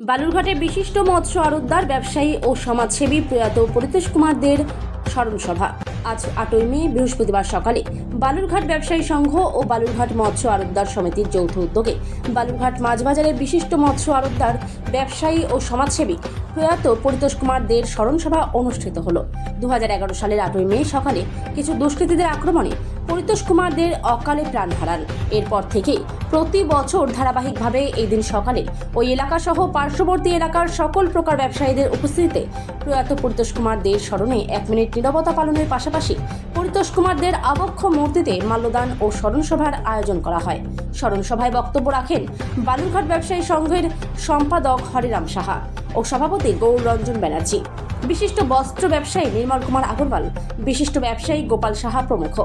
বালুরঘাটে বিশিষ্ট মৎস্য আড়তদার ব্যবসায়ী ও সমাজসেবী প্রয়াত পরিতোষ কুমার দের স্মরণ সভা আজ 8ই মে বৃহস্পতিবার সকালে বালুরঘাট ব্যবসায়ী সংঘ ও বালুরঘাট মৎস্য আড়তদার সমিতির যৌথ উদ্যোগে বালুরঘাট মাছবাজারের বিশিষ্ট মৎস্য আড়তদার ব্যবসায়ী ও সমাজসেবী প্রয়াত পরিতোষ কুমার দের স্মরণ সভা অনুষ্ঠিত হলো। 2011 সালের 8ই মে সকালে কিছু দুষ্কৃতীদের আক্রমণে পরিতোষ কুমার দের অকালে প্রাণ হারান। এরপর থেকে প্রতি বছর ধারাবাহিকভাবে এই দিন সকালে ওই এলাকাসহ পার্শ্ববর্তী এলাকার সকল প্রকার ব্যবসায়ীদের উপস্থিতিতে প্রয়াত পরিতোষ কুমার দের স্মরণে 1 মিনিট নীরবতা পালনের পাশাপাশি পরিতোষ কুমার দের আবক্ষ মূর্তিতে মাল্যদান ও স্মরণ সভার আয়োজন করা হয়। স্মরণ সভায় বক্তব্য রাখেন বালুরঘাট ব্যবসায়ী সংঘের সম্পাদক হরিরাম সাহা ও সভাপতি গৌর রঞ্জন ব্যানার্জি, বিশিষ্ট বস্ত্র ব্যবসায়ী নির্মল কুমার আগরওয়াল, বিশিষ্ট ব্যবসায়ী গোপাল সাহা প্রমুখ।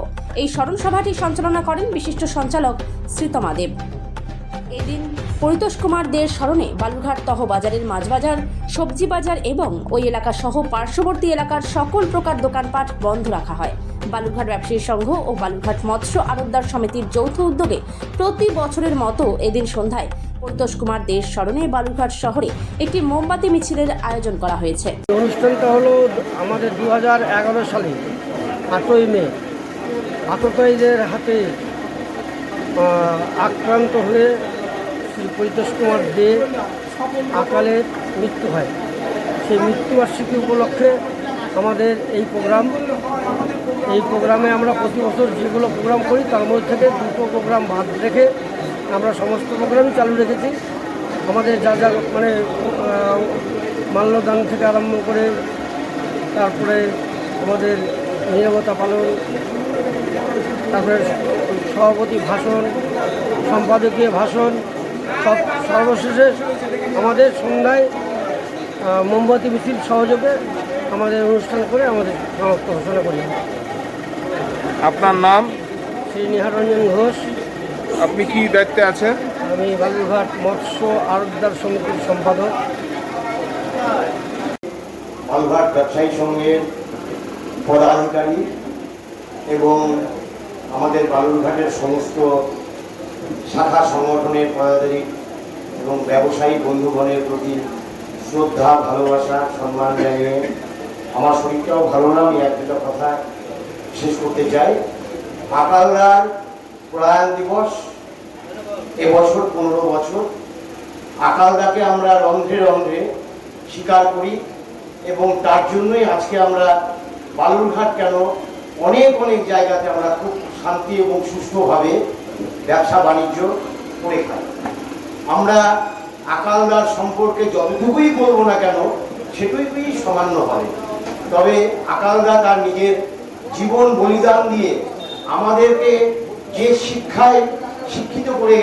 এই স্মরণ সভাটি সঞ্চালনা করেন বিশিষ্ট সঞ্চালক শ্রীতমা দেব। এদিন পরিতোষ কুমার দের স্মরণে বালুরঘাট তহ বাজারের মাছবাজার, সবজি বাজার এবং ওই এলাকা সহ পার্শ্ববর্তী এলাকার সকল প্রকার দোকানপাট বন্ধ রাখা হয়। বালুরঘাট ব্যবসায়ী সংঘ ও বালুরঘাট মৎস্য আড়তদার সমিতির যৌথ উদ্যোগে প্রতি বছরের মতো এদিন সন্ধ্যায় পরিতোষ কুমার দের স্মরণে বালুরঘাট শহরে একটি মোমবাতি মিছিলের আয়োজন করা হয়েছে। অনুষ্ঠানটা হলো আমাদের 2011 সালে 8ই মে আততায়ীদের হাতে আক্রান্ত হয়ে শ্রী পরিতোষ কুমার দে অকালে মৃত্যু হয়। সেই মৃত্যুবার্ষিকী উপলক্ষে আমাদের এই প্রোগ্রামে আমরা প্রতি বছর যেগুলো প্রোগ্রাম করি তার মধ্যে থেকে 2টো প্রোগ্রাম বাদ রেখে আমরা সমস্ত প্রোগ্রামই চালু রেখেছি। আমাদের যা যা মানে মাল্যদান থেকে আরম্ভ করে তারপরে আমাদের নীরবতা পালন, তারপরে সভাপতি ভাষণ, সম্পাদকীয় ভাষণ, সর্বশেষে আমাদের সন্ধ্যায় মোমবাতি মিছিল সহযোগে আমাদের অনুষ্ঠান করে আমাদের সমাপ্ত ঘোষণা করি। আপনার নাম? শ্রী নিহারঞ্জন ঘোষ। আপনি কি দায়িত্বে আছেন? আমি বালুরঘাট মৎস্য আড়তদার সমিতির সম্পাদক। বালুরঘাট ব্যবসায়ী সংঘের পদাধিকারী এবং আমাদের বালুরঘাটের সমস্ত শাখা সংগঠনের পদাধিকারী এবং ব্যবসায়ী বন্ধুগণের প্রতি শ্রদ্ধা, ভালোবাসা, সম্মান জানিয়ে আমার শরীরটাও ভালো না, আমি একটা কথা শেষ করতে চাই। আকালদার প্রয়াণ দিবস এবছর 15 বছর। আকালদাকে আমরা রন্ধ্রে রন্ধ্রে স্বীকার করি এবং তার জন্যই আজকে আমরা বালুরঘাট কেন অনেক অনেক জায়গাতে আমরা খুব শান্তি এবং সুষ্ঠুভাবে ব্যবসা বাণিজ্য করে খাই। আমরা আকালদার সম্পর্কে যতটুকুই বলবো না কেন সেটুকুই সামান্য হবে। তবে আকালদা তার নিজের জীবন বলিদান দিয়ে আমাদেরকে যে শিক্ষায় শিক্ষিত করে